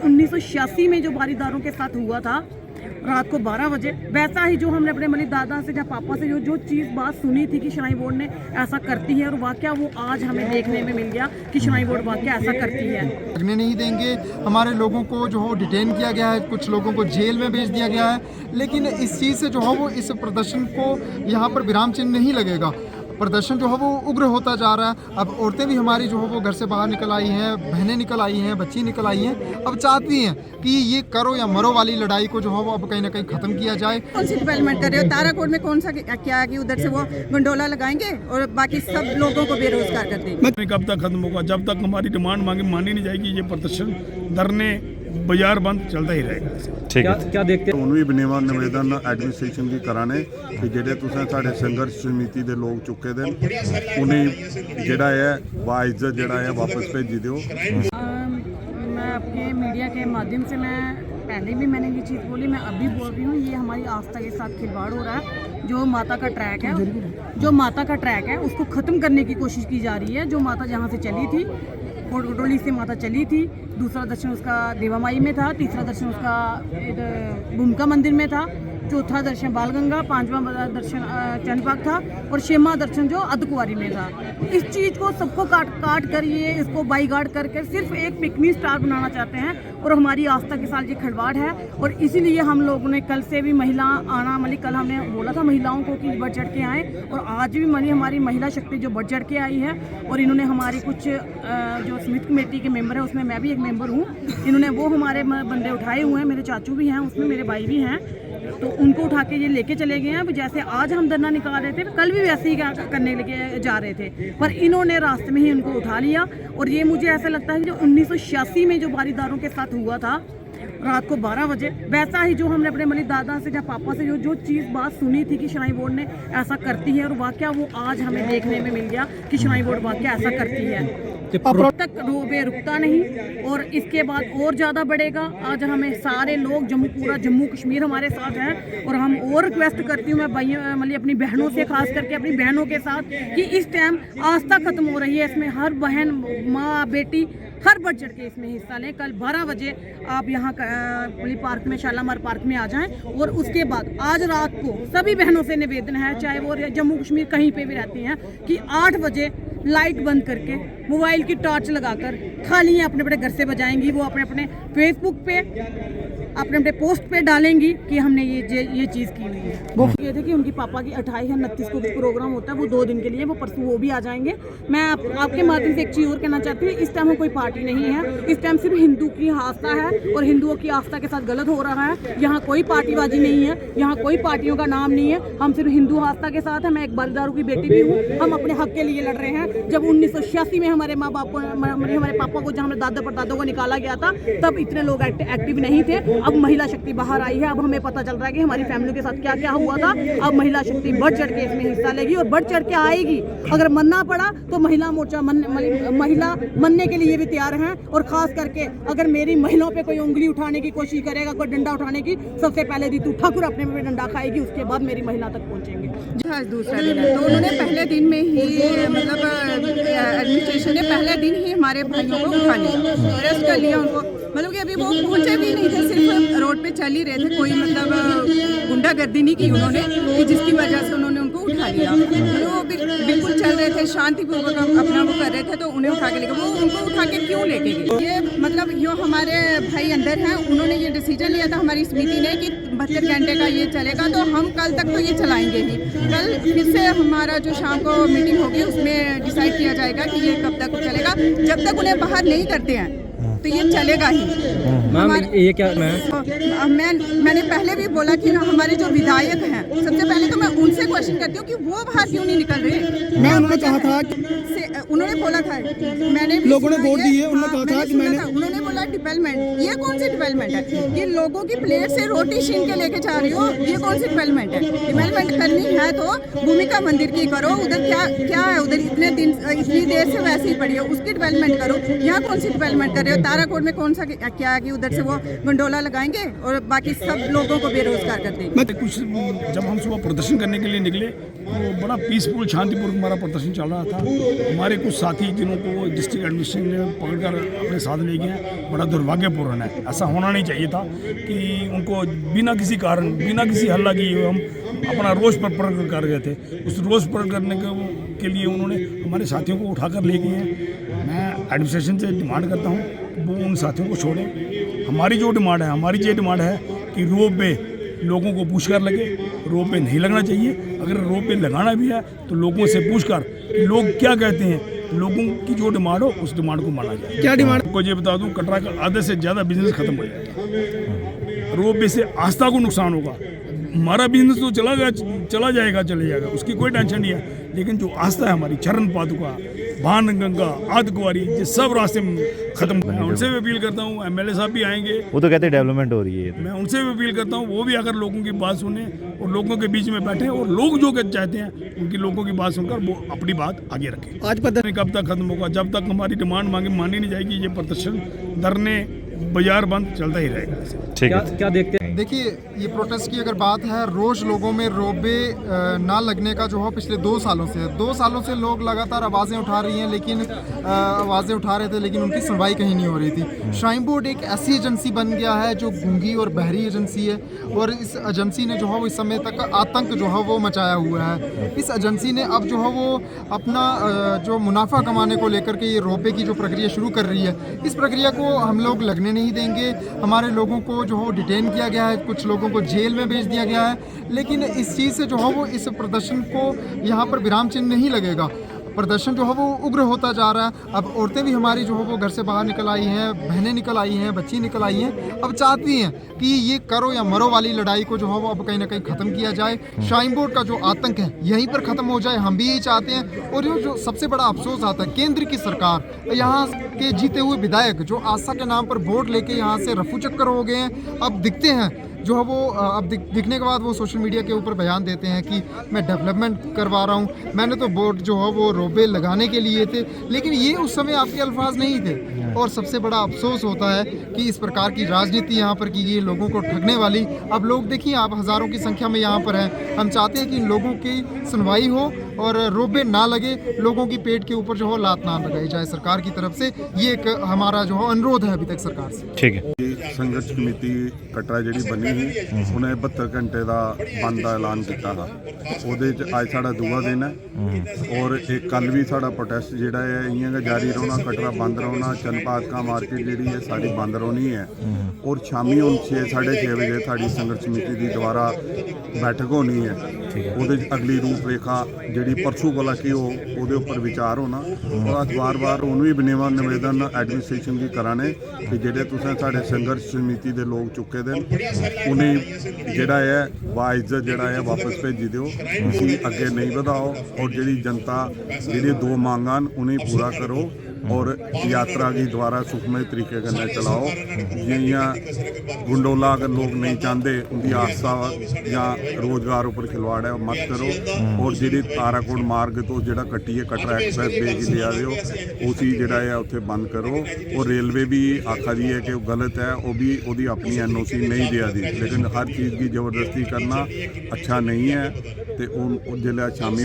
1986 में जो बारीदारों के साथ हुआ था रात को 12 बजे, वैसा ही जो हमने अपने मतलब दादा से या पापा से जो चीज़ बात सुनी थी कि श्राइन बोर्ड ने ऐसा करती है, और वाकया वो आज हमें देखने में मिल गया कि श्राइन बोर्ड वाकया ऐसा करती है। लगने नहीं देंगे। हमारे लोगों को जो हो डिटेन किया गया है, कुछ लोगों को जेल में भेज दिया गया है, लेकिन इस चीज़ से जो हो वो इस प्रदर्शन को यहाँ पर विराम चिन्ह नहीं लगेगा। प्रदर्शन जो है वो उग्र होता जा रहा है। अब औरतें भी हमारी जो है वो घर से बाहर निकल आई हैं, बहनें निकल आई हैं, बच्ची निकल आई हैं, अब चाहती हैं कि ये करो या मरो वाली लड़ाई को जो है वो अब कहीं ना कहीं ख़त्म किया जाए। कौन सी डेवलपमेंट कर रहे हो? ताराकोट में कौन सा क्या है कि उधर से वो गंडोला लगाएंगे और बाकी सब लोगों को बेरोजगार कर देंगे। कब तक खत्म होगा? जब तक हमारी डिमांड मानी नहीं जाएगी, ये प्रदर्शन, धरने, बाजार बंद चलता ही रहेगा। ठीक है, क्या देखते ਹੁਣ ਵੀ ਬਨੇਵਾ ਨਿਵੇਦਨ ਐਡਮਿਨਿਸਟ੍ਰੇਸ਼ਨ ਦੀ ਕਰਾਣੇ ਕਿ ਜਿਹੜੇ ਤੁਸੀਂ ਸਾਡੇ ਸੰਘਰਸ਼ ਸਮਿਤੀ ਦੇ ਲੋਕ ਚੁੱਕੇ ਦੇ ਉਹਨੇ ਜਿਹੜਾ ਹੈ ਬਾਇਜ਼ਤ ਜਿਹੜਾ ਹੈ ਵਾਪਸ ਭੇਜੀ ਦਿਓ। मैं आपके मीडिया के माध्यम से, मैं पहले भी मैंने ये चीज़ बोली, मैं अभी बोल रही हूँ, ये हमारी आस्था के साथ खिलवाड़ हो रहा है। जो माता का ट्रैक है उसको ख़त्म करने की कोशिश की जा रही है। जो माता जहाँ से चली थी, कोटकोटोली से माता चली थी, दूसरा दर्शन उसका देवामाई में था, तीसरा दर्शन उसका भूमिका मंदिर में था, चौथा दर्शन बालगंगा, पांचवा दर्शन चंदबाग था, और छठवां दर्शन जो अर्धकुंवारी में था। इस चीज़ को सबको काट कर ये इसको बाईगार्ड करके सिर्फ एक पिकनिक स्टार बनाना चाहते हैं, और हमारी आस्था के साथ ये खिलवाड़ है। और इसीलिए हम लोगों ने कल से भी महिला आना, मतलब कल हमने बोला था महिलाओं को कि बढ़ चढ़ के आए, और आज भी हमारी महिला शक्ति जो बढ़ चढ़ के आई है, और इन्होंने हमारी कुछ जो समिति कमेटी के मेंबर है उसमें मैं भी एक मेंबर हूँ, इन्होंने वो हमारे बंदे उठाए हुए हैं, मेरे चाचू भी हैं उसमें, मेरे भाई भी हैं, तो उनको उठा के ये लेके चले गए हैं। जैसे आज हम धरना निकाल रहे थे, कल भी वैसे ही करने लेके जा रहे थे, पर इन्होंने रास्ते में ही उनको उठा लिया। और ये मुझे ऐसा लगता है कि जो 1986 में जो बारीदारों के साथ हुआ था रात को 12 बजे, वैसा ही जो हमने अपने मतलब दादा से या पापा से जो चीज़ बात सुनी थी कि श्राइन बोर्ड ने ऐसा करती है, और वाकया वो आज हमें देखने में मिल गया कि श्राइन बोर्ड वाकया ऐसा करती है। अब तक रुकता नहीं, और इसके बाद और ज़्यादा बढ़ेगा। आज हमें सारे लोग पूरा जम्मू कश्मीर हमारे साथ हैं, और हम और रिक्वेस्ट करती हूँ मैं मतलब अपनी बहनों से, खास करके अपनी बहनों के साथ, कि इस टाइम आस्था खत्म हो रही है, इसमें हर बहन, माँ, बेटी हर बढ़ चढ़ के इसमें हिस्सा लें। कल 12 बजे आप यहाँ पार्क में, शालामार पार्क में आ जाएं, और उसके बाद आज रात को सभी बहनों से निवेदन है, चाहे वो जम्मू कश्मीर कहीं पे भी रहती हैं, कि 8 बजे लाइट बंद करके मोबाइल की टॉर्च लगाकर खाली अपने अपने घर से बजाएंगी। वो अपने अपने फेसबुक पे, अपने अपने पोस्ट पे डालेंगी कि हमने ये चीज़ की हुई है। वो ये थे कि उनकी पापा की 28 या 29 को प्रोग्राम होता है, वो 2 दिन के लिए, वो परसों वो भी आ जाएंगे। मैं आपके माध्यम से एक चीज़ और कहना चाहती हूँ, इस टाइम कोई पार्टी नहीं है, इस टाइम सिर्फ हिंदू की आस्था है, और हिंदुओं की आस्था के साथ गलत हो रहा है। यहाँ कोई पार्टीबाजी नहीं है, यहाँ कोई पार्टियों का नाम नहीं है, हम सिर्फ हिंदू आस्था के साथ है। मैं एक बारीदारों की बेटी भी हूँ, हम अपने हक के लिए लड़ रहे हैं। जब 1986 में हमारे माँ बाप को, हमारे पापा को, जहाँ हमारे दादा परदादों को निकाला गया था, तब इतने लोग एक्टिव नहीं थे। अब महिला शक्ति बाहर आई है, अब हमें पता चल रहा है कि हमारी फैमिली के साथ क्या क्या हुआ था। अब महिला शक्ति बढ़ चढ़ के इसमें हिस्सा लेगी, और बढ़ चढ़ के आएगी। अगर मरना पड़ा तो महिला मोर्चा महिला मनने के लिए भी तैयार हैं। और खास करके अगर मेरी महिलाओं पे कोई उंगली उठाने की कोशिश करेगा, कोई डंडा उठाने की, सबसे पहले रितु ठाकुर अपने पे डंडा खाएगी, उसके बाद मेरी महिला तक पहुंचेंगे। आज दूसरा दिन है, तो उन्होंने पहले दिन में ही, मतलब एडमिनिस्ट्रेशन ने पहले दिन ही हमारे भाइयों को उठा लिया, अरेस्ट कर लिया उनको। मतलब कि अभी वो पहुंचे भी नहीं थे, सिर्फ रोड पे चल ही रहे थे, कोई मतलब गुंडागर्दी नहीं की उन्होंने, कि जिसकी वजह से उन्होंने उनको उठा लिया। वो बिल्कुल चल रहे थे, शांतिपूर्वक अपना वो कर रहे थे, तो उन्हें उठा के लेके, वो उनको उठा के क्यों लेके गए? ये मतलब जो हमारे भाई अंदर हैं, उन्होंने ये डिसीजन लिया था हमारी समिति ने कि 72 घंटे का ये चलेगा, तो हम कल तक तो ये चलाएंगे ही। कल फिर से हमारा जो शाम को मीटिंग होगी, उसमें डिसाइड किया जाएगा कि ये कब तक चलेगा। जब तक उन्हें बाहर नहीं करते हैं तो ये चलेगा ही। ये क्या मैंने पहले भी बोला कि हमारे जो विधायक हैं, सबसे पहले तो मैं उनसे क्वेश्चन करती हूँ कि वो बाहर क्यों नहीं निकल रहे। मैं उन्होंने कहा था, उन्होंने बोला था, मैंने लोगों ने वोट दिए, उन्होंने कहा था कि उन्होंने बोला डेवलपमेंट। ये कौन सी डेवलपमेंट है? ये लोगों की प्लेट से रोटी छीन के लेके जा रही हो, ये कौन सी डेवलपमेंट है? डेवलपमेंट करनी है तो भूमिका मंदिर की करो, उधर क्या है, उधर इतनी देर से वैसे ही पड़ी हो, उसकी डेवलपमेंट करो। यहाँ कौन सी डेवलपमेंट कर रहे हो? ताराकोट में कौन सा क्या है कि उधर से वो गंडोला लगाएंगे और बाकी सब लोगों को बेरोजगार कर देंगे। कुछ जब हम सुबह प्रदर्शन करने के लिए निकले तो बड़ा पीसफुल शांतिपूर्वक हमारा प्रदर्शन चल रहा था। हमारे कुछ साथी जिन्हों को डिस्ट्रिक्ट एडमिनिस्ट्रेशन ने पकड़कर अपने साथ ले गए हैं, बड़ा दुर्भाग्यपूर्ण है। ऐसा होना नहीं चाहिए था कि उनको बिना किसी कारण, बिना किसी हल्ला किए हम अपना रोष प्रकट कर गए थे। उस रोष प्रकट करने के लिए उन्होंने हमारे साथियों को उठाकर ले गए हैं। मैं एडमिनिस्ट्रेशन से डिमांड करता हूँ वो उन साथियों को छोड़ें। हमारी जो डिमांड है, हमारी ये डिमांड है कि रोप पे लोगों को पूछकर लगे। रोप पे नहीं लगना चाहिए। अगर रोप पे लगाना भी है तो लोगों से पूछकर लोग क्या कहते हैं, लोगों की जो डिमांड हो उस डिमांड को माना जाए। क्या डिमांड को ये बता दूं, कटरा का आधे से ज़्यादा बिजनेस खत्म हो जाएगा। रोप वे से आस्था को नुकसान होगा। हमारा बिजनेस तो चला जाएगा, उसकी कोई टेंशन नहीं है। लेकिन जो आस्था है हमारी, चरण पादुका, भान गंगा, आदि कुंवारी, ये सब रास्ते खत्म। मैं उनसे भी अपील करता हूँ, एमएलए साहब भी आएंगे, वो तो कहते हैं डेवलपमेंट हो रही है। मैं उनसे भी अपील करता हूँ वो भी आकर लोगों की बात सुने और लोगों के बीच में बैठे और लोग जो चाहते हैं उनकी लोगों की बात सुनकर वो अपनी बात आगे रखें। आज पता नहीं कब तक खत्म होगा। जब तक हमारी डिमांड मानी नहीं जाएगी, ये प्रदर्शन, धरने, बाजार बंद चलता ही रहेगा। ठीक है, क्या देखते हैं? देखिए, ये प्रोटेस्ट की अगर बात है, रोज़ लोगों में रोबे ना लगने का जो है पिछले 2 सालों से है। 2 सालों से लोग लगातार आवाज़ें उठा रही हैं, लेकिन आवाज़ें उठा रहे थे लेकिन उनकी सुनवाई कहीं नहीं हो रही थी। श्राइन बोर्ड एक ऐसी एजेंसी बन गया है जो गूंगी और बहरी एजेंसी है, और इस एजेंसी ने जो है वो इस समय तक आतंक जो है वो मचाया हुआ है। इस एजेंसी ने अब जो है वो अपना जो मुनाफा कमाने को लेकर के ये रोपे की जो प्रक्रिया शुरू कर रही है, इस प्रक्रिया को हम लोग लगने नहीं देंगे। हमारे लोगों को जो है डिटेन किया गया है, कुछ लोगों को जेल में भेज दिया गया है, लेकिन इस चीज़ से जो है वो इस प्रदर्शन को यहाँ पर विराम चिन्ह नहीं लगेगा। प्रदर्शन जो है वो उग्र होता जा रहा है। अब औरतें भी हमारी जो है वो घर से बाहर निकल आई हैं, बहनें निकल आई हैं, बच्ची निकल आई हैं। अब चाहती हैं कि ये करो या मरो वाली लड़ाई को जो है वो अब कहीं ना कहीं ख़त्म किया जाए। श्राइन बोर्ड का जो आतंक है यहीं पर ख़त्म हो जाए, हम भी यही चाहते हैं। और ये जो सबसे बड़ा अफसोस आता है, केंद्र की सरकार, यहाँ के जीते हुए विधायक जो आस्था के नाम पर वोट लेके यहाँ से रफू चक्कर हो गए हैं, अब दिखते हैं जो है वो अब दिखने के बाद वो सोशल मीडिया के ऊपर बयान देते हैं कि मैं डेवलपमेंट करवा रहा हूँ, मैंने तो वोट जो है वो रोबे लगाने के लिए थे। लेकिन ये उस समय आपके अल्फाज नहीं थे। और सबसे बड़ा अफसोस होता है कि इस प्रकार की राजनीति यहाँ पर की गई, लोगों को ठगने वाली। अब लोग देखिए, आप हज़ारों की संख्या में यहाँ पर हैं। हम चाहते हैं कि इन लोगों की सुनवाई हो और रोबे ना लगे, लोगों की पेट के ऊपर जो हो लात ना लगाई जाए सरकार की तरफ से। ये एक हमारा जो है अनुरोध है अभी तक सरकार से। ठीक है। संघर्ष कमेटी कटरा जी बनी ही, उन्हें 72 घंटे का बंद का ऐलान किया था। ਉਹਦੇ ਚ ਅੱਜ ਸਾਡਾ दूआ दिन है और एक कल भी साड़ा प्रोटेस्ट जोड़ा है इं जारी रहना, कटरा बंद रहना, चनपादका मार्केट जी है साड़ी बंद रहनी है। और शामी हम 6 साढ़े 6 बजे साड़ी संघर्ष समिति की दोबारा बैठक होनी है। वो अगली रूपरेखा जी परसों कोला की वो उपर विचार होना। और अस बार बार उन्होंने भी निवेदन एडमिनिस्ट्रेशन की कराने कि जेडे तुसें साढ़े संघर्ष समिति के लोग चुके दे उन्हें जोड़ा है बाइज्जत जोड़ा है वापस भेजी दो, उसी अगे नहीं बढ़ाओ। और जी जनता जी 2 मांगा उन्हें पूरा करो और यात्रा की द्वारा सुखमय तरीके कन्नै चलाओ। जियां गुंडोला अगर लोग नहीं चाहते, उनकी आस्था या रोजगार उपर खिलवाड़ है मत करो। और जी ताराकोट मार्ग तो जो कट्टी है कटरा एक्सप्रैस वे की लिया दो, उसी जोड़ा है उत्थे बंद करो। और रेलवे भी आखा दी है कि वो गलत है, वो भी वो अपनी NOC नहीं दिया दी। लेकिन हर चीज़ की जबरदस्ती करना अच्छा नहीं है। तो जिले शामी